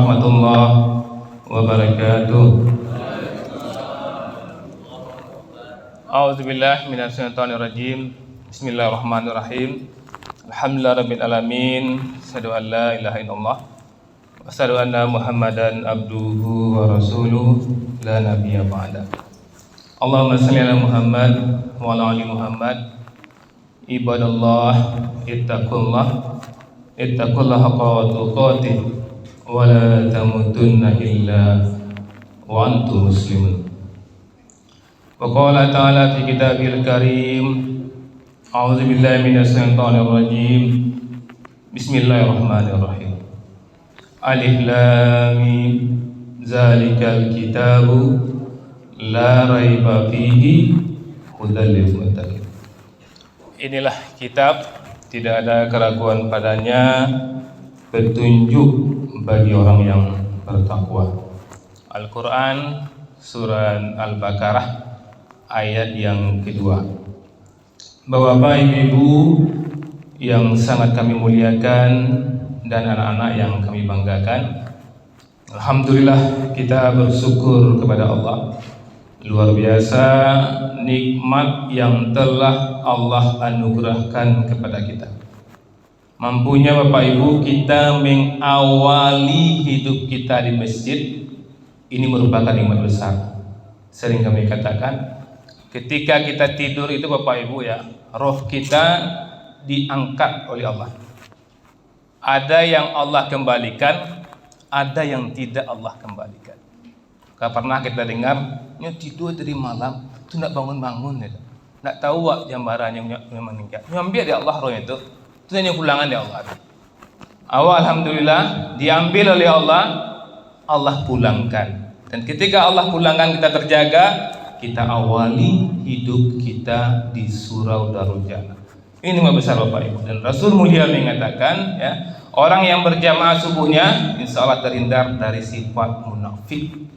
warahmatullahi wabarakatuh. A'udzubillahi minasyaitonirrajim. Bismillahirrahmanirrahim. Alhamdulillahirabbil alamin. Asyhadu an la ilaha illallah wa asyhadu anna Muhammadan abduhu wa rasuluh la nabiyya ba'da. Allahumma shalli ala Muhammad wa ala ali Muhammad. Ibadallah ittaqullah haqqa tuqatih wa la tamutunna illa wa antum muslimun. Wa qala ta'ala fi kitabil karim, a'udzu billahi minasyaitonir rajim. Bismillahirrahmanirrahim. Alif lam mim, zalikal kitabu la raiba fihi hudal lil muttaqin. Inilah kitab, tidak ada keraguan padanya, petunjuk bagi orang yang bertakwa. Al-Quran surah Al-Baqarah ayat yang kedua. Bapak ibu yang sangat kami muliakan dan anak-anak yang kami banggakan, alhamdulillah kita bersyukur kepada Allah. Luar biasa nikmat yang telah Allah anugerahkan kepada kita. Mampunya Bapak Ibu kita mengawali hidup kita di masjid, ini merupakan nikmat besar. Sering kami katakan, ketika kita tidur itu Bapak Ibu ya, roh kita diangkat oleh Allah. Ada yang Allah kembalikan, ada yang tidak Allah kembalikan. Gak pernah kita dengar tidur dari malam itu nak bangun-bangun gitu. Nak tahu jambarannya meninggal. Ambil dia Allah roh itu hanya pulangan dia Allah. Alhamdulillah diambil oleh Allah, Allah pulangkan. Dan ketika Allah pulangkan kita terjaga, kita awali hidup kita di surau Darul Jannah. Ini nikmat besar Bapak Ibu. Dan Rasul mulia mengatakan ya, orang yang berjamaah subuhnya insya Allah terhindar dari sifat munafik.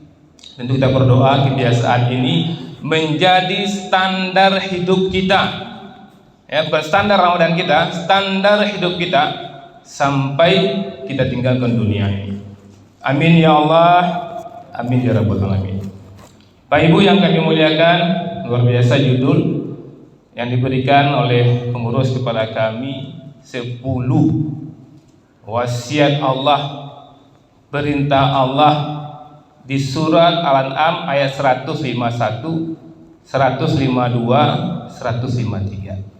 Tentu kita berdoa kebiasaan ini menjadi standar hidup kita. Ya, bukan standar Ramadan kita, standar hidup kita sampai kita tinggalkan dunia ini. Amin ya Allah, amin ya rabbal alamin. Pak Ibu yang kami muliakan, luar biasa judul yang diberikan oleh pengurus kepada kami, 10 wasiat Allah, perintah Allah di surat Al-An'am ayat 151, 152, 153.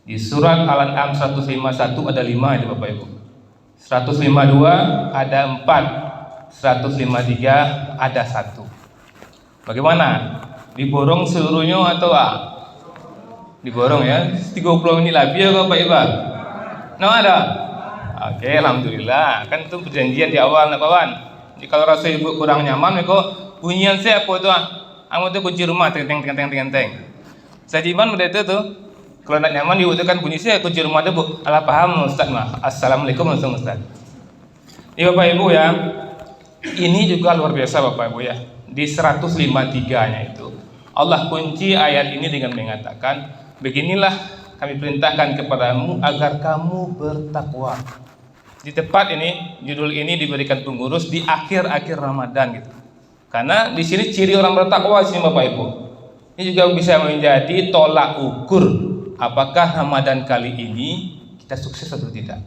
Di surat Al-An'am 151 ada 5 itu Bapak Ibu. 152 ada 4, 153 ada 1. Bagaimana? Diborong seluruhnya atau diborong ya? 30 menit lebih ya Bapak Ibu. Nah ada. Oke, alhamdulillah. Kan itu perjanjian di awal nak kawan. Jadi kalau rasa ibu kurang nyaman, mereka bunyian saya apa tu Amo tu kunci rumah teng. Saya jiman benda itu tuh. Kalau nak nyaman ibu tu kan bunyi saya kunci rumah tu bu. Alah paham Ustaz mah. Assalamualaikum langsung Ustaz. Ini Bapak Ibu ya. Ini juga luar biasa Bapak Ibu ya. Di 153-nya itu Allah kunci ayat ini dengan mengatakan, beginilah kami perintahkan kepadamu agar kamu bertakwa. Di tempat ini, judul ini diberikan pengurus di akhir-akhir Ramadan gitu. Karena di sini ciri orang bertakwa sini Bapak Ibu. Ini juga bisa menjadi tolak ukur apakah Ramadan kali ini kita sukses atau tidak.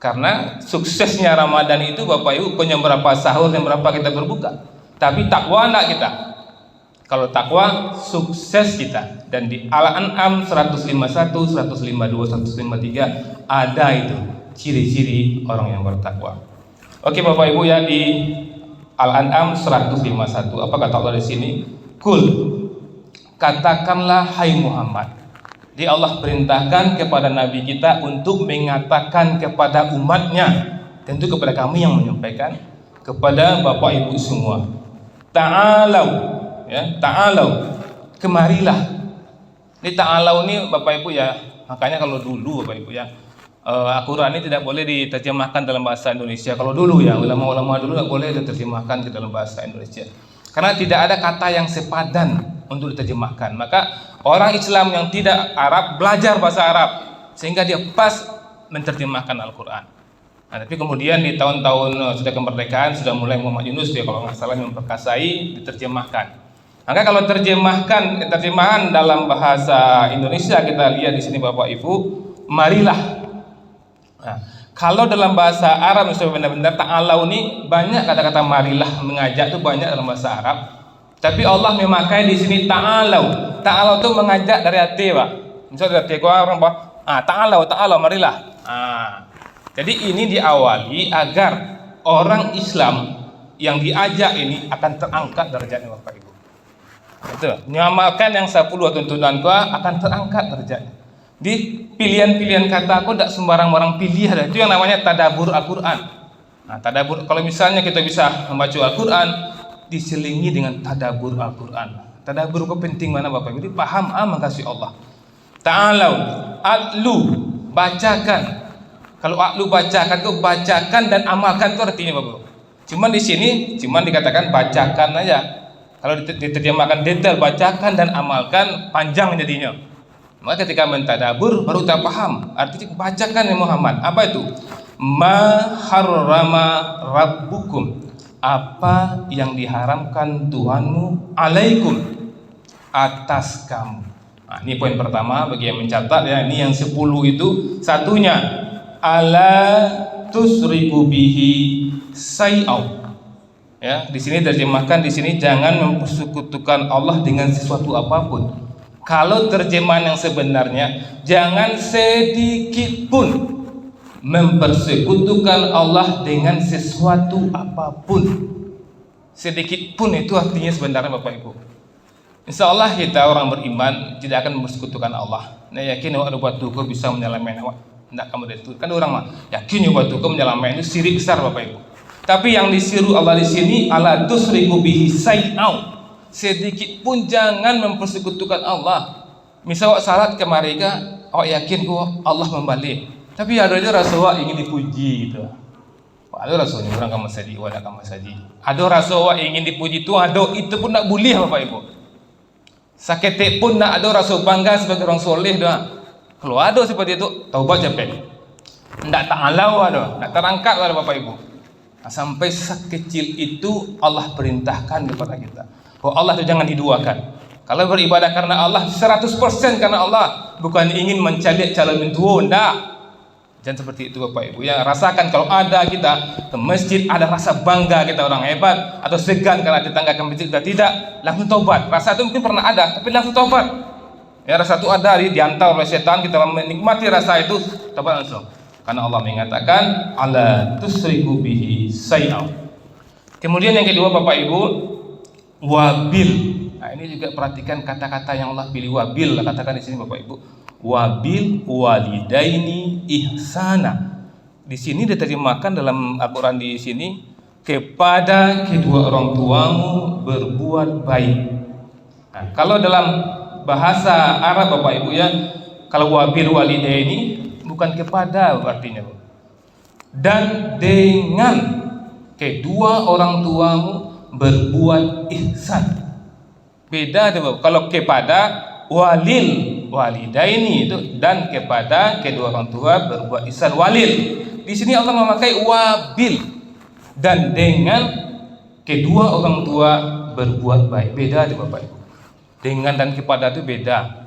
Karena suksesnya Ramadan itu Bapak Ibu punya berapa sahur dan berapa kita berbuka. Tapi takwa enggak kita. Kalau takwa sukses kita. Dan di Al-An'am 151, 152, 153 ada itu ciri-ciri orang yang bertakwa. Oke Bapak Ibu ya, di Al-An'am 151 apa kata Allah di sini? Kul, katakanlah hai Muhammad. Jadi Allah perintahkan kepada Nabi kita untuk mengatakan kepada umatnya, tentu kepada kami yang menyampaikan, kepada Bapak Ibu semua. Ta'alau, ya, ta'alau, kemarilah. Ini ta'alau ini Bapak Ibu ya, makanya kalau dulu Bapak Ibu ya, Al-Quran ini tidak boleh diterjemahkan dalam bahasa Indonesia. Kalau dulu ya, ulama-ulama dulu tidak boleh diterjemahkan ke dalam bahasa Indonesia karena tidak ada kata yang sepadan untuk diterjemahkan. Maka orang Islam yang tidak Arab belajar bahasa Arab sehingga dia pas menerjemahkan Al-Quran. Nah, tapi kemudian di tahun-tahun sudah kemerdekaan sudah mulai Muhammad Yunus dia kalau nggak salah memperkasai diterjemahkan. Maka kalau terjemahan dalam bahasa Indonesia kita lihat di sini Bapak Ibu, marilah. Nah, kalau dalam bahasa Arab misalnya benar-benar ta'alau ini banyak kata-kata marilah mengajak itu banyak dalam bahasa Arab. Tapi Allah memakai di sini ta'alau. Ta'alau itu mengajak dari hati, Pak. Misalnya dari hati orang Pak, ta'alau marilah. Jadi ini diawali agar orang Islam yang diajak ini akan terangkat derajatnya Bapak Ibu. Itu, mengamalkan yang 10 tuntunanku akan terangkat derajatnya. Di pilihan-pilihan kata aku tidak sembarang orang pilih ada. Itu yang namanya tadabbur Al-Qur'an. Nah, tadabbur kalau misalnya kita bisa membaca Al-Qur'an diselingi dengan tadabbur Al-Qur'an. Tadabbur itu penting mana Bapak Ibu? Jadi paham kasih Allah. Ta'alau, atlu, bacakan. Kalau aklu bacakan itu bacakan dan amalkan itu artinya Bapak. Cuman di sini dikatakan bacakan aja. Kalau diterjemahkan detail bacakan dan amalkan panjang jadinya. Maka ketika mentadabur baru kita paham. Artinya bacakan ya Muhammad. Apa itu? Ma harrama rabbukum. Apa yang diharamkan Tuhanmu alaikum atas kamu. Nah, ini poin pertama bagi yang mencatat ya. Ini yang 10 itu satunya ala tusriku bihi say'au. Ya, di sini terjemahkan di sini jangan mempersekutukan Allah dengan sesuatu apapun. Kalau terjemahan yang sebenarnya jangan sedikit pun mempersekutukan Allah dengan sesuatu apapun. Sedikit pun itu artinya sebenarnya Bapak Ibu. Insya Allah kita orang beriman tidak akan mempersekutukan Allah. Nah, yakin awak buat tuku bisa menyelamatkan awak. Tidak kamu itu kan orang mah yakin buat tuku menyelamatkan itu syirik besar Bapak Ibu. Tapi yang disuruh Allah di sini ala tusriku bihi say'au. Sedikit pun jangan mempersekutukan Allah. Misal awak salat ke mereka, awak yakin kok Allah membalik. Tapi ada aja rasa awak ingin dipuji gitu. Ada rasa orang kamu saji, wadah kamu saji. Ada rasa awak ingin dipuji Tuhan, ada itu pun nak boleh Bapak Ibu. Sakit pun nak ada rasa bangga sebagai orang soleh dah. Kalau ada seperti itu, taubat capek. Ndak ta'alau ada, ndak terangkat ada Bapak Ibu. Nah, sampai sekecil itu Allah perintahkan kepada kita. Bahwa Allah itu jangan diduakan. Kalau beribadah karena Allah 100% karena Allah, bukan ingin mencari calon mentua, ndak. Jangan seperti itu Bapak Ibu. Yang rasakan kalau ada kita ke masjid ada rasa bangga kita orang hebat atau segan karena tetangga ke masjid kita tidak, langsung taubat. Rasa itu mungkin pernah ada, tapi langsung taubat. Ya rasa itu ada diantar oleh setan, kita menikmati rasa itu, taubat langsung. Karena Allah mengatakan ala tusriku bihi say'au. Kemudian yang kedua Bapak Ibu, wabil. Nah, ini juga perhatikan kata-kata yang Allah pilih wabil. Katakan di sini Bapak Ibu, wabil walidaini ihsana. Di sini diterjemahkan dalam Al-Qur'an di sini kepada kedua orang tuamu berbuat baik. Nah, kalau dalam bahasa Arab Bapak Ibu ya, kalau wabil walidaini bukan kepada artinya, dan dengan kedua orang tuamu berbuat ihsan. Beda tuh kalau kepada walidaini itu dan kepada kedua orang tua berbuat ihsan. Walil di sini Allah memakai wabil dan dengan kedua orang tua berbuat baik. Beda tuh Bapak Ibu. Dengan dan kepada itu beda.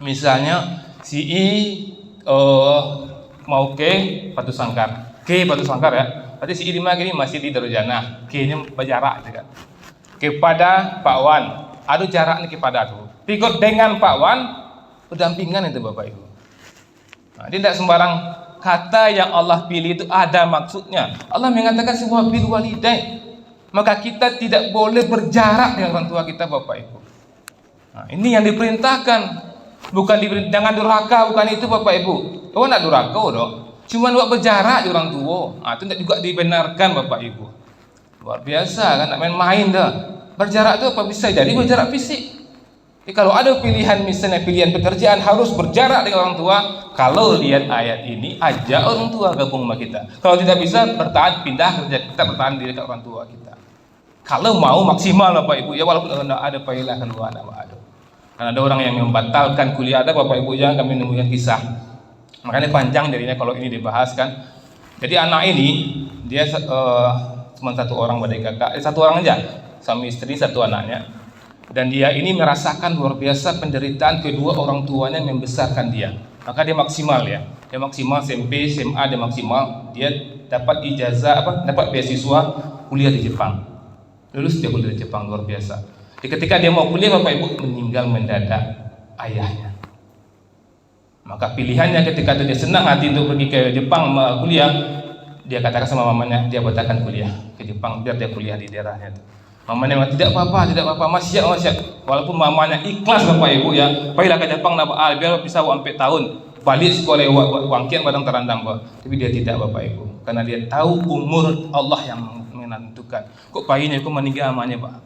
Misalnya si I mau ke Batu Sangkar, ke Batu Sangkar ya. Berarti si I ini masih di Darujana, ke-nya berjarak juga. Kepada Pak Wan, ada jarak nih kepada aku. Pikir dengan Pak Wan, berdampingan itu Bapak Ibu. Nah, tidak sembarang kata yang Allah pilih itu ada maksudnya. Allah mengatakan semua bil walidain. Maka kita tidak boleh berjarak dengan orang tua kita Bapak Ibu. Nah, ini yang diperintahkan. Bukan jangan durhaka, bukan itu Bapak Ibu. Oh nak durhaka dong. Cuma buat berjarak di orang tua. Nah, itu juga dibenarkan Bapak Ibu. Luar biasa kan, nak main-main dah. Berjarak itu apa bisa jadi berjarak fisik. Jadi kalau ada pilihan misalnya pilihan pekerjaan harus berjarak dengan orang tua. Kalau lihat ayat ini ajak orang tua gabung sama kita. Kalau tidak bisa bertahan pindah kerja kita bertahan di dekat orang tua kita. Kalau mau maksimal Bapak Ibu ya, walaupun ada payah keluar ada. Karena ada orang yang membatalkan kuliah ada Bapak Ibu ya, kami menemukan kisah. Makanya panjang jadinya kalau ini dibahas kan. Jadi anak ini dia cuma satu orang badai kakak, satu orang aja, suami istri satu anaknya. Dan dia ini merasakan luar biasa penderitaan kedua orang tuanya yang membesarkan dia. Maka dia maksimal ya, dia maksimal SMP, SMA dia maksimal, dia dapat ijazah dapat beasiswa kuliah di Jepang. Lulus dia kuliah di Jepang, luar biasa. Ketika dia mau kuliah, bapak ibu, meninggal mendadak ayahnya. Maka pilihannya ketika itu dia senang hati untuk pergi ke Jepang kuliah, dia katakan sama mamanya, dia batalkan kuliah ke Jepang biar dia kuliah di daerahnya itu. Mamanya bilang, tidak apa-apa, masih siap. Walaupun mamanya ikhlas bapak ibu ya, baiklah ke Jepang biar bisa sampai tahun balik sekolah wangkian badang terandang tapi dia tidak bapak ibu, karena dia tahu umur Allah yang menentukan. Kok bayinya kok meninggal amanya pak,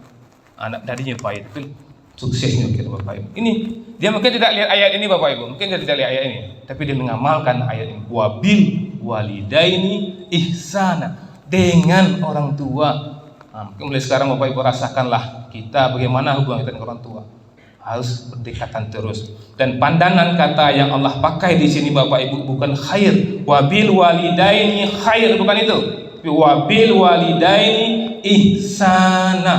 anak darinya bayi itu suksesnya kira bapak ibu. Ini dia mungkin tidak lihat ayat ini bapak ibu, mungkin dia tidak lihat ayat ini, tapi dia mengamalkan ayat ini. Wabil walidaini ihsana, dengan orang tua. Mungkin mulai sekarang bapak ibu rasakanlah kita bagaimana hubungan kita dengan orang tua, harus berdekatan terus. Dan pandangan kata yang Allah pakai di sini bapak ibu bukan khair, wabil walidaini khair, bukan itu. Wabil walidaini ihsana.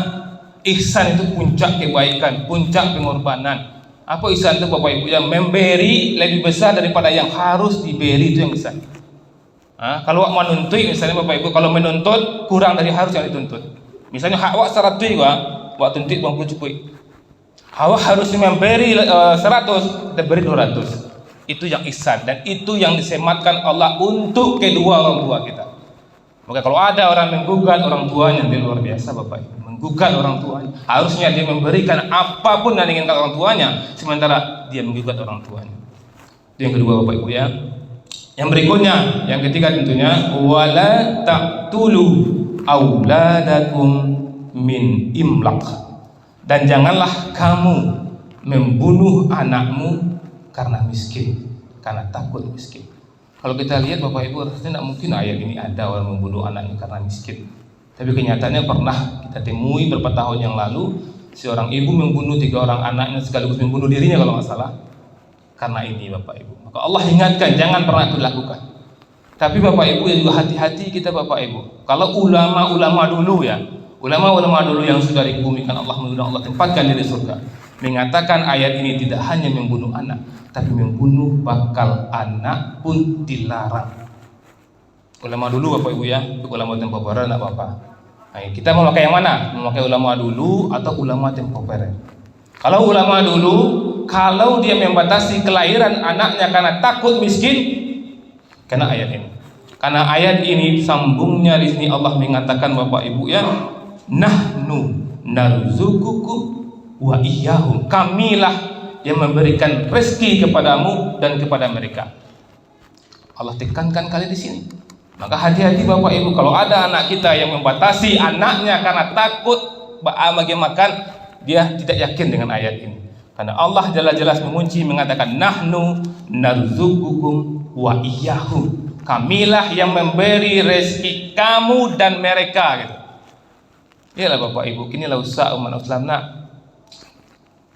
Ihsan itu puncak kebaikan, puncak pengorbanan. Apa ihsan itu bapak ibu? Yang memberi lebih besar daripada yang harus diberi, itu yang ihsan. Kalau menuntut misalnya bapak ibu, kalau menuntut kurang dari harus yang dituntut. Misalnya hak wak 100 juga, wak tuntut 20 cukup. Awak harus memberi 100, kita beri 200. Itu yang ihsan, dan itu yang disematkan Allah untuk kedua orang tua kita. Maka kalau ada orang menggugat orang tuanya, dia luar biasa bapak ibu, menggugat orang tuanya. Harusnya dia memberikan apapun yang diinginkan orang tuanya, sementara dia menggugat orang tuanya. Itu yang kedua bapak ibu ya. Yang berikutnya, yang ketiga tentunya, wala taqtulu auladakum min imlaq. Dan janganlah kamu membunuh anakmu karena miskin, karena takut miskin. Kalau kita lihat bapak ibu, rasanya tidak mungkin ayat ini ada orang membunuh anaknya karena miskin. Tapi kenyataannya pernah kita temui beberapa tahun yang lalu, seorang ibu membunuh 3 orang anaknya sekaligus membunuh dirinya kalau nggak salah, karena ini bapak ibu. Maka Allah ingatkan jangan pernah itu dilakukan. Tapi bapak ibu ya juga hati-hati kita bapak ibu. Kalau ulama-ulama dulu ya, ulama-ulama dulu yang sudah dikumikan Allah, Allah tempatkan di surga, mengatakan ayat ini tidak hanya membunuh anak, tapi membunuh bakal anak pun dilarang. Ulama dulu bapak ibu ya, ulama temporer tidak apa-apa. Nah, kita mau pakai yang mana? Memakai ulama dulu atau ulama temporer? Kalau ulama dulu, kalau dia membatasi kelahiran anaknya karena takut miskin, karena ayat ini. Karena ayat ini sambungnya di sini Allah mengatakan bapak ibu ya, nahnu narzukukum wa iyyahum, kamilah yang memberikan rezeki kepadamu dan kepada mereka. Allah tekankan kali di sini. Maka hati-hati bapak ibu, kalau ada anak kita yang membatasi anaknya karena takut bagi makan, dia tidak yakin dengan ayat ini. Karena Allah jelas-jelas mengunci mengatakan nahnu narzukukum wa iyyahum, kamilah yang memberi rezeki kamu dan mereka gitu. Iyalah bapak ibu, kinilah usaha umat Islam nak.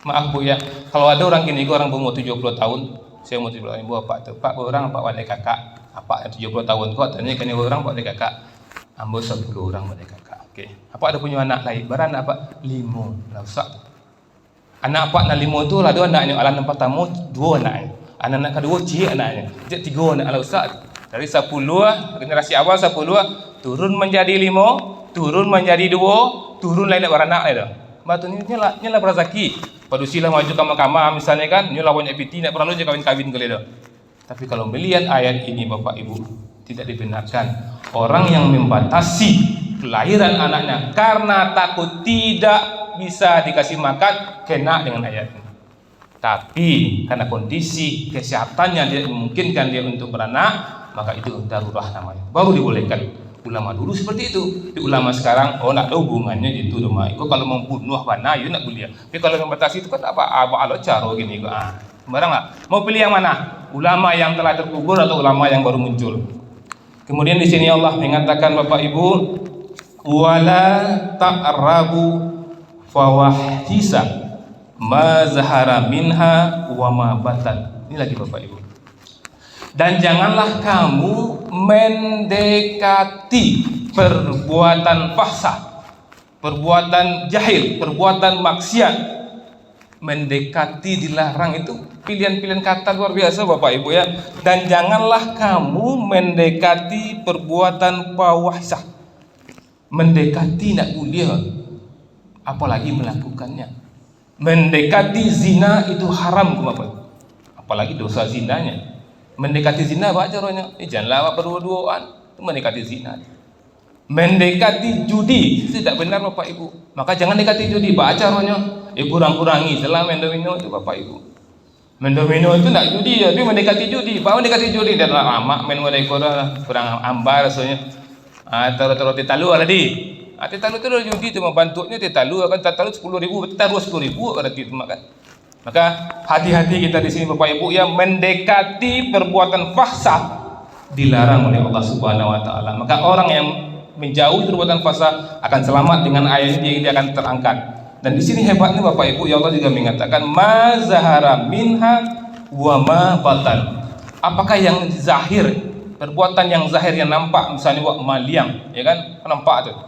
Maaf bu ya, kalau ada orang gini, orang berumur 70 tahun, saya umur 70 tahun, bapak tu, pak orang, pak wadai kakak, apa yang 70 tahun kok, tanya kini orang, pak wadai kakak, ambil 10 orang wadai kakak, oke. Apa ada punya anak lain, beran apa? 5, lah usah. Anak apa nak 5 tu lah, 2 anaknya, alam 4 tamu, 2 anaknya, anak kedua cik anaknya, jadi 3 anak, lah usah. Dari 10, generasi awal 10, turun menjadi 5, turun menjadi 2, turun lain beranak lain dah. Batu ni nyala berazaki. Padu sila maju kamar-kamar misalnya kan, nyala banyak piti nak perlu je kawin-kawin kali dah. Tapi kalau melihat ayat ini bapak ibu, tidak dibenarkan orang yang membatasi kelahiran anaknya karena takut tidak bisa dikasih makan, kena dengan ayat ini. Tapi karena kondisi kesehatannya dia memungkinkan dia untuk beranak, maka itu darurat namanya, baru dibolehkan. Ulama dulu seperti itu. Di ulama sekarang nak ada hubungannya gitu dong. Kok kalau membunuh bana ya nak kuliah. Tapi kalau membatasi itu kan apa alo caro gini kok. Sembarang lah. Mau pilih yang mana? Ulama yang telah terkubur atau ulama yang baru muncul? Kemudian di sini Allah mengatakan bapak ibu, wala ta'rabu fawahisa ma zahara minha wa ma batan. Ini lagi bapak ibu. Dan janganlah kamu mendekati perbuatan fahsah, perbuatan jahil, perbuatan maksiat. Mendekati dilarang, itu pilihan-pilihan kata luar biasa Bapak Ibu ya. Dan janganlah kamu mendekati perbuatan fahsah. Mendekati tidak boleh, apalagi melakukannya. Mendekati zina itu haram Bapak, apalagi dosa zinanya. Mendekati zina apa caranya? Janganlah berdua-duaan, mendekati zina. Mendekati judi tidak benar Bapak Ibu, maka jangan dekati judi. Apa caranya? Kurang-kurangi setelah mendomino itu Bapak Ibu. Mendomino itu tidak judi, tapi mendekati judi. Bahwa mendekati judi dan lama main mulai kurang ambar rasanya. Terus tetalu tadi. Tetalu itu adalah judi, itu membantunya tetalu akan tetalu 10.000, taruh 10.000 berarti itu makan. Maka hati-hati kita di sini Bapak Ibu yang mendekati perbuatan fahsah dilarang oleh Allah Subhanahu wa taala. Maka orang yang menjauhi perbuatan fahsah akan selamat dengan ayat ini, dia akan terangkat. Dan di sini hebatnya Bapak Ibu, ya Allah juga mengatakan ma zahara minha wa ma batan. Apakah yang zahir, perbuatan yang zahir yang nampak, misalnya wak maliang, ya kan? Nampak tuh.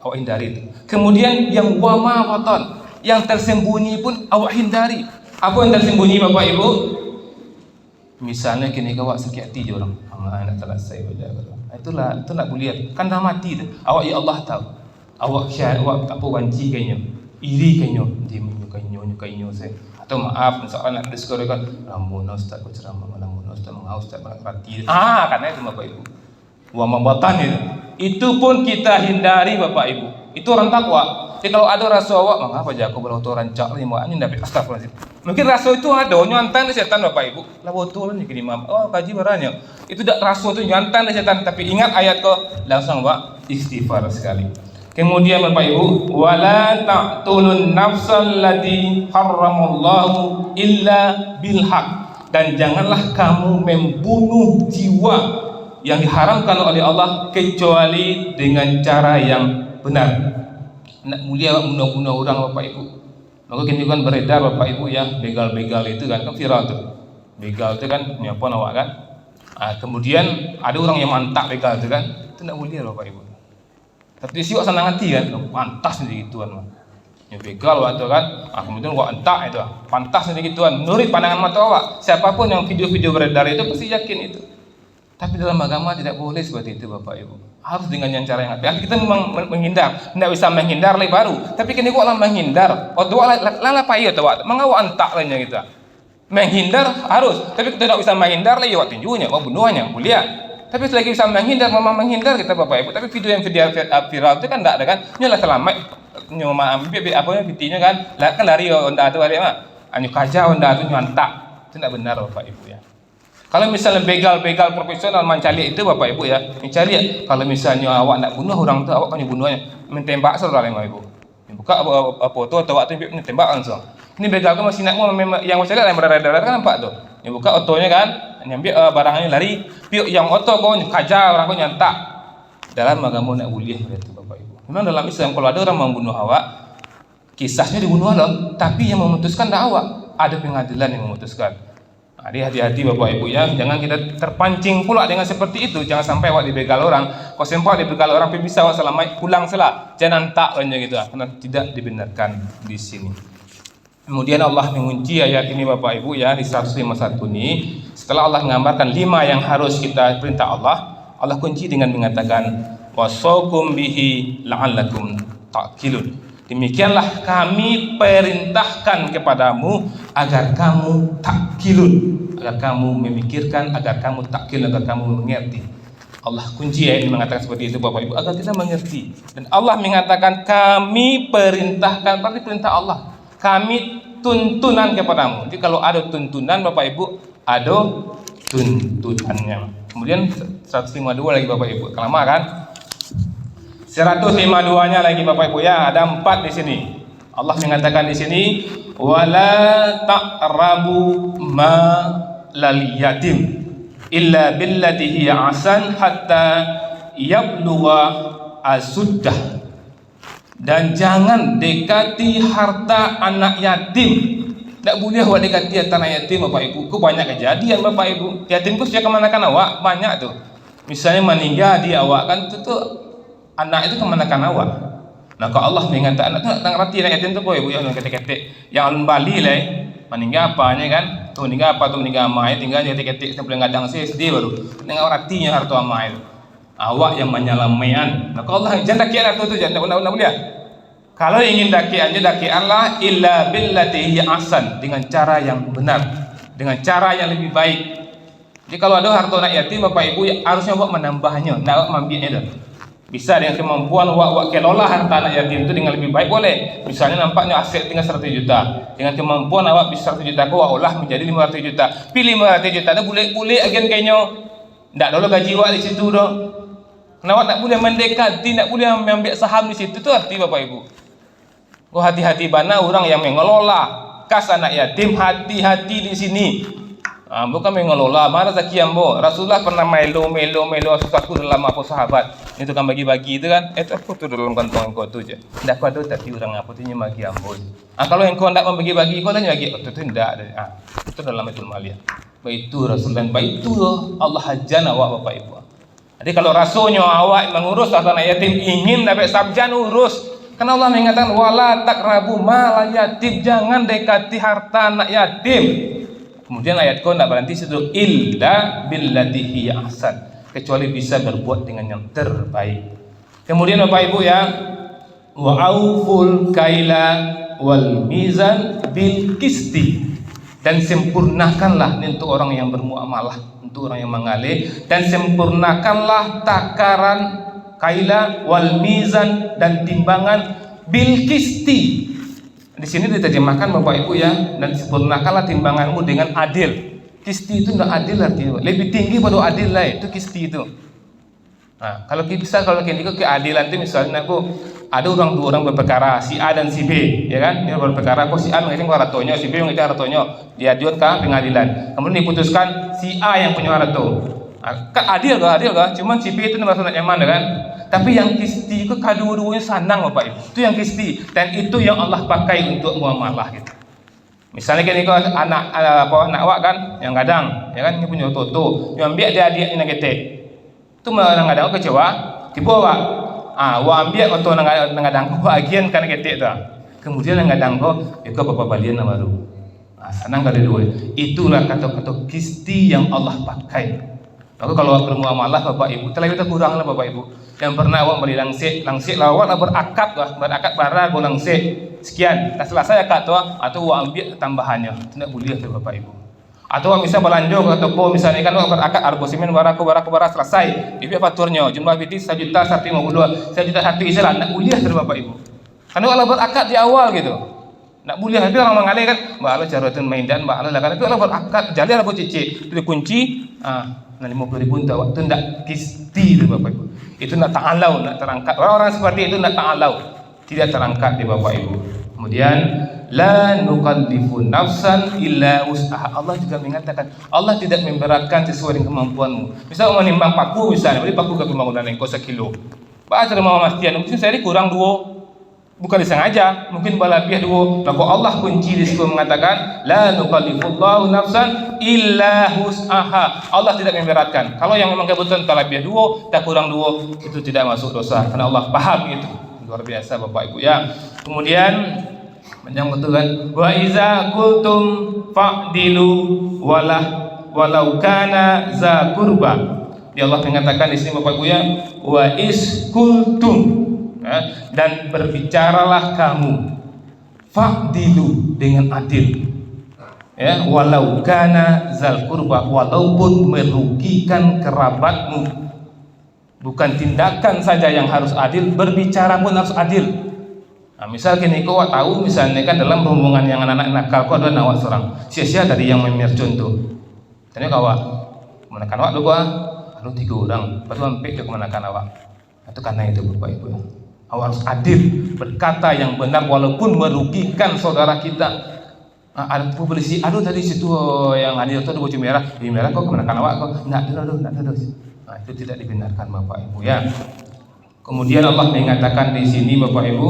Awak hindari itu. Kemudian yang wa ma batan, yang tersembunyi pun awak hindari. Apa yang tersembunyi Bapak Ibu? Misalnya kini kawak sakit hati je orang, nak selesai baca. Itulah, itu nak boleh. Kan dah mati tu. Awak ya Allah tahu. Awak syahid, awak apa banci kayaknya. Iri kayaknya, dia menyukainya saya. Atau maaf, misalkan nak diskusikan, lamun ustaz berceramah, lamun ustaz mengau ustaz berarti. Karena itu Bapak Ibu. Wa mabatan itu pun kita hindari Bapak Ibu. Itu orang takwa. Jadi kalau ada rasa awak, mengapa aja aku berauto rancak ni maknanya ndak astagfirullahalazim. Mungkin rasa itu ada nyantan setan Bapak Ibu. Lah betul ni imam. Kaji baranya. Itu dak rasa itu nyantan setan, tapi ingat ayat kok langsung Pak istighfar sekali. Kemudian Bapak Ibu, wala taqtulun nafsal lati harramallahu illa bil haq. Dan janganlah kamu membunuh jiwa yang diharamkan oleh Allah kecuali dengan cara yang benar. Nak mulia bunuh-bunuh orang Bapak Ibu. Maka kini kan beredar Bapak Ibu ya, begal-begal itu kan viral tuh. Begal itu kan ni apa nawak kan? Kemudian ada orang yang mantap begal itu kan, itu nak mulia Bapak Ibu. Tapi siwak senang hati kan, pantas ni gituan mah. Yang begal waktu kan, kemudian wak entak itu, pantas ni gituan. Menurut pandangan mata awak, siapapun yang video-video beredar itu pasti yakin itu. Tapi dalam agama tidak boleh seperti itu Bapak Ibu. Harus dengan yang cara yang hati. Kita memang menghindar, tidak bisa menghindar lagi baru. Tapi kini kok lah menghindar. Atau lala payu atau wak, mengawak entak lainnya kita. Menghindar harus, tapi kita tidak bisa menghindar lagi wak tinjunya, wak bunuhannya, mulia. Tapi selagi bisa menghindar, memang menghindar kita Bapak Ibu. Tapi video yang viral itu kan tidak ada kan? Nyolah selamat, nyoma ambil apa yang videonya kan? Kan lari onda itu hari mah, anyu kaja onda itu nyantak, itu tidak benar Bapak Ibu ya. Kalau misalnya begal-begal profesional mencari itu Bapak Ibu ya, mencari ya. Kalau misalnya awak nak bunuh orang itu, awak kan bunuhnya, mentembak saudara Bapak Ibu. Buka foto atau waktu tembak langsung. Ini begal kan masih nak mau yang saya lihat yang berdarah-darah kan nampak tuh. Yang buka otonya kan, nyambil barangnya lari. Piuk yang oto kau kaja orang kau nyantak. Dalam agama nak boleh itu Bapak Ibu. Memang dalam Islam kalau ada orang membunuh awak, kisahnya dibunuh Allah, tapi yang memutuskan dah awak. Ada pengadilan yang memutuskan. Jadi hati-hati Bapak Ibu ya, jangan kita terpancing pula dengan seperti itu. Jangan sampai awak dibegal orang. Kau sempat dibegal orang, bisa awak selamat pulang salah. Jangan tak banyak gitu, karena tidak dibenarkan di sini. Kemudian Allah mengunci ayat ini Bapak Ibu ya di 151 ini. Setelah Allah menggambarkan 5 yang harus kita perintah Allah, Allah kunci dengan mengatakan wasaukum bihi la'allakum ta'qilun. Demikianlah kami perintahkan kepadamu agar kamu ta'qilun, agar kamu memikirkan, agar kamu ta'qilun, agar kamu mengerti. Allah kunci ayat ini mengatakan seperti itu Bapak Ibu agar kita mengerti. Dan Allah mengatakan kami perintahkan, berarti perintah Allah. Kami tuntunan kepadamu. Jadi kalau ada tuntunan Bapak Ibu, ada tuntunannya. Kemudian 152 lagi Bapak Ibu. Kelama kan? 152-nya lagi Bapak Ibu ya, ada 4 di sini. Allah mengatakan di sini wala taqrabu ma lal yatim illa billati hiya ahsan hatta yablugha asuddah. Dan jangan dekati harta anak yatim Tak boleh awak dekati tanah yatim Bapak Ibu. Ku banyak kejadian Bapak Ibu. Yatim ku sudah kemanakan awak banyak tuh. Misalnya meninggal di awak kan itu tuh anak itu kemanakan awak. Nah kalau Allah mengatakan anak tu tak ngerti anak yatim tu Bapak Ibu yang ketik-ketik yang alun Bali lah. Meninggal apanya kan? Tu meninggal apa tu meninggal amai tinggal ketik-ketik sampai ngadang sedih baru. Dengan artinya harta amai itu. Awak yang menyalamaian. Nah kalau Allah jangan dakik harta tu jangan nak boleh. Kalau ingin dakiannya daki Allah illa billati hiya ahsan, dengan cara yang benar, dengan cara yang lebih baik. Jadi kalau ada harta anak yatim Bapak Ibu harusnya awak menambahnya, nak mengambilnya dah. Bisa dengan kemampuan awak kelola harta anak yatim itu dengan lebih baik boleh. Misalnya nampaknya aset tinggal 100 juta. Dengan kemampuan awak bisa 100 juta awak olah menjadi 500 juta. Pilih 500 juta dah boleh agen kayaknya. Ndak dulu gaji awak di situ dah. Awak tak boleh mendekati, tak boleh ambil saham di situ tu arti Bapak Ibu. Oh hati-hati mana orang yang mengelola kas anak yatim, hati-hati di sini. Bukan mengelola, mana zakiambo. Rasulullah pernah melo sesuatu dalam apa sahabat. Itu kan bagi-bagi itu kan. Itu aku tu dalam kantong kau tu je. Ndak kau ada tadi orang apa tu nya bagi ambo. Kalau engkau ndak membagi-bagi kau tanya bagi. Itu ndak ada. Itu dalam itu maliyah. Baitu Rasul dan baitu Allah hajjana awak Bapak Ibu. Jadi kalau rasulnya awak mengurus anak yatim ingin dapat sabjan urus. Karena Allah mengatakan wala taqrabu mal yatim, jangan dekati harta anak yatim. Kemudian ayat kau tidak berhenti situ illa billati hiya ahsan, kecuali bisa berbuat dengan yang terbaik. Kemudian Bapak Ibu ya, wa auful kaila wal mizan bil qisti, dan sempurnakanlah untuk orang yang bermuamalah, untuk orang yang mengalir, dan sempurnakanlah takaran kaila wal mizan dan timbangan bil qisti. Di sini diterjemahkan Bapak Ibu ya, dan sempurnakanlah timbanganmu dengan adil. Qisti itu enggak adil artinya, lebih tinggi pada adil lah itu qisti itu. Nah, kalau kita keadilan itu misalnya ada dua orang berperkara, si A dan si B, ya kan? Dia berperkara, si A menghitung hartanya, si B menghitung hartanya, diajukan ke pengadilan. Kemudian diputuskan si A yang punya harta. Adil kah? Cuman si B itu merasa nyaman kan? Tapi yang qisti itu kedua-duanya sanang Bapak Ibu. Itu yang qisti dan itu yang Allah pakai untuk muamalah gitu. Misalnya kan ini anak awak kan yang kadang, ya kan, ini punya toto, yang ambil dia yang ketek. Itu orang kadang kecewa, tiba awak. Awak ambil untuk orang kadang bagian kan ketek tu. Kemudian yang kadang itu apa balian baru. Sanang kedua. Itulah kata-kata qisti yang Allah pakai. Maka kalau bermuamalah Bapak Ibu, telah kita kurang lah Bapak Ibu. Yang pernah awak beli langsik awak lah berakad barang go langsik sekian. Tak selesai akad tu atau awak ambil tambahannya. Tidak boleh tu Bapak Ibu. Atau awak misal belanja ke toko misalnya kan awak berakad arbo simen barang selesai. Dia faturnya jumlah biti 1 juta 152, 1 juta 1 isalah. Tak boleh tu Bapak Ibu. Karena kalau berakad di awal gitu. Tak boleh tapi orang mengalir kan, mbak Allah cara tu maindan mbak Allah lah kan itu kalau berakad jalan lah cicik. Itu kunci 50.000 untuk waktu tidak qisti tu Bapak Ibu. Itu nak ta'alau, nak terangkat. Orang-orang seperti itu nak ta'alau, tidak terangkat di Bapak Ibu. Kemudian la nukallifu nafsan illa wus'aha. Allah juga mengatakan Allah tidak memberatkan sesuai dengan kemampuanmu. Misal menimbang paku misalnya, beli paku ke pembangunan engkau 1 kilo. Bahasa rumah memastian mungkin sehari kurang 2. Bukan disengaja, mungkin balapih 2. Maka Allah kunci di situ mengatakan la nukallifullahu nafsan illa wus'aha. Allah tidak memberatkan. Kalau yang memang kebetulan tak lebih 2, tak kurang 2, itu tidak masuk dosa karena Allah paham itu. Luar biasa Bapak Ibu ya. Kemudian panjang betul kan, wa iza qultum fa'dilu walau kana za qurba. Allah mengatakan di sini Bapak Ibu ya, wa is qultum, dan berbicaralah kamu fa'dilu dengan adil ya, walau kana zal qurba, walaupun merugikan kerabatmu. Bukan tindakan saja yang harus adil, berbicara pun harus adil. Misal kini kau tahu misalnya kan dalam rombongan yang anak-anak nakal kau ada nawak seorang sia-sia tadi yang memercon tu. Tanya kau menekan awak dulu ada 3 orang, lepas tu hampir dia menekan awak. Itu karena itu Bapak Ibu ya. Awak harus adil, berkata yang benar walaupun merugikan saudara kita. Ada polisi, aduh tadi situ yang adil tu ada baju merah, di merah kau menekan awak kau, nak terus. Itu tidak dibenarkan Bapak Ibu ya. Kemudian Allah mengatakan di sini Bapak Ibu,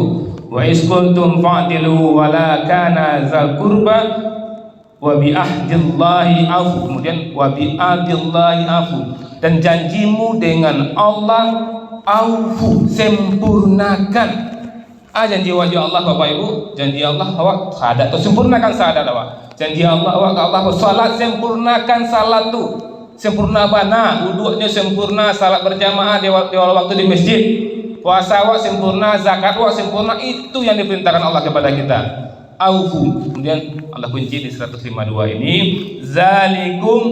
wa is kuntum fa'dilu wala kana zal qurba wa bi ahdillahi afu, kemudian wa bi ahdillahi afu, dan janjimu dengan Allah aufu, sempurnakan. Janji wajah Allah Bapak Ibu, janji Allah awak sahadat tu sempurnakan sahadat awak. Janji Allah awak ke Allah bersolat, sempurnakan salat tu. Sempurna bana, wuduknya sempurna, salat berjamaah di waktu di masjid. Puasa awak sempurna, zakat awak sempurna, itu yang diperintahkan Allah kepada kita. Aufu. Kemudian Allah kunci di 152 ini, zalikum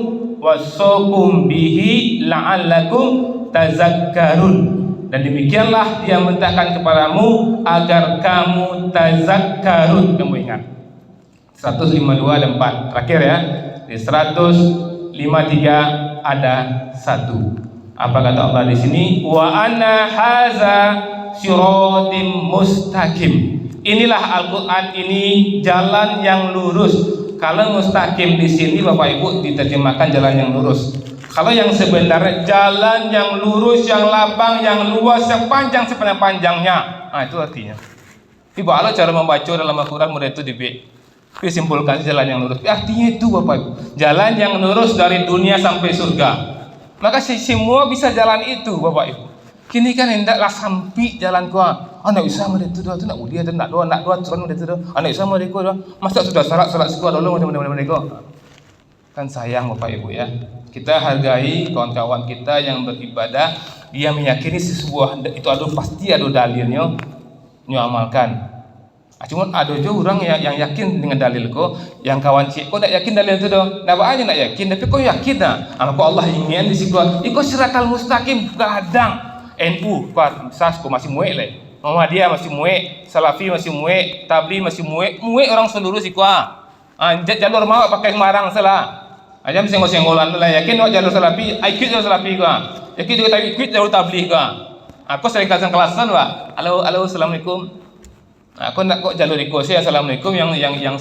wasokum bihi la'allakum tazakkarun. Dan demikianlah dia mentahkan kepadamu agar kamu tazakkarun, kamu ingat. 152 ada 4, terakhir ya. Di 153 ada 1. Apa kata Allah di sini? Wa anna haza siratim mustaqim. Inilah Al-Qur'an ini jalan yang lurus. Kalau mustaqim di sini Bapak Ibu diterjemahkan jalan yang lurus. Kalau yang sebenarnya jalan yang lurus, yang lapang, yang luas, yang panjang sepanjang-panjangnya. Nah, itu artinya. Ibu Allah cara membaca dalam Al-Quran mudah itu disimpulkan jalan yang lurus. Artinya itu Bapak Ibu, jalan yang lurus dari dunia sampai surga. Maka semua bisa jalan itu Bapak Ibu. Kini kan hendaklah sampai jalan gua. Anak usah mereka tu nak udia tu nak dua tuan mereka tu. Anak usah mereka tu. Masa sudah salat sekolah dulu mereka. Kan sayang Bapak Ibu ya. Kita hargai kawan-kawan kita yang beribadah, dia meyakini sesuatu itu ada pasti ada dalilnya, amalkan. Cuma ada juga orang yang yakin dengan dalil ko, yang kawan cik ko tak yakin dalil itu dah. Nak aja nak yakin, tapi kau yakin dah. Maka Allah ingin di situ. Ikut siratal mustaqim gadang. NU kuat SAS ko masih muek le. Muhammadiyah masih muek, Salafi masih muek, Tabligh masih muek orang seluruh sikwa. Jalur mau pakai marang salah. Aja senggol-senggolan lah, yakin awak jalur Salafi, ikut jalur Salafi gua. Yakin juga tak ikut jalur Tabligh gua. Aku sering kelasan Pak. Halo assalamualaikum. Aku nak kok jalur ikut saya assalamualaikum yang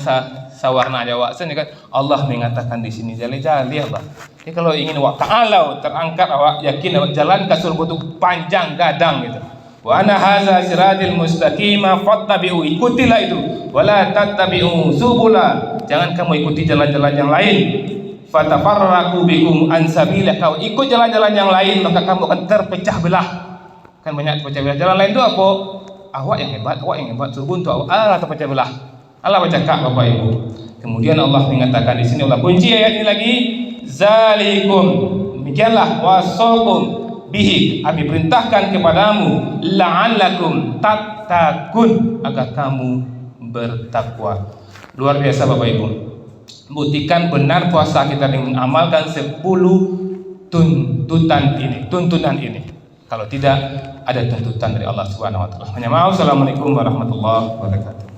sawarna Jawa. Saya kan Allah mengatakan di sini jali-jali apa. Jadi kalau ingin awak ta'ala terangkat awak yakin awak jalan ke surga itu panjang gadang gitu. Wa ana hadza siratal mustaqim fattabi'u, ikutilah itu. Wala tattabi'u subula, jangan kamu ikuti jalan-jalan yang lain. Fatafarraqu bikum an sabilillah, kau ikut jalan-jalan yang lain maka kamu akan terpecah belah. Kan banyak terpecah belah. Jalan lain itu apa? Awak yang hebat, surga untuk awak. Allah terpecah belah. Allah bercakap Bapak Ibu. Kemudian Allah mengatakan di sini, Allah kunci ayat ini lagi, zalikum, demikianlah wasakum bihi, kami perintahkan kepadamu, la'allakum tattaqun, agar kamu bertakwa. Luar biasa Bapak Ibu. Buktikan benar puasa kita dengan mengamalkan 10 tuntunan ini. Kalau tidak, ada tuntutan dari Allah Subhanahu wa taala. Hanya maaf. Assalamualaikum warahmatullahi wabarakatuh.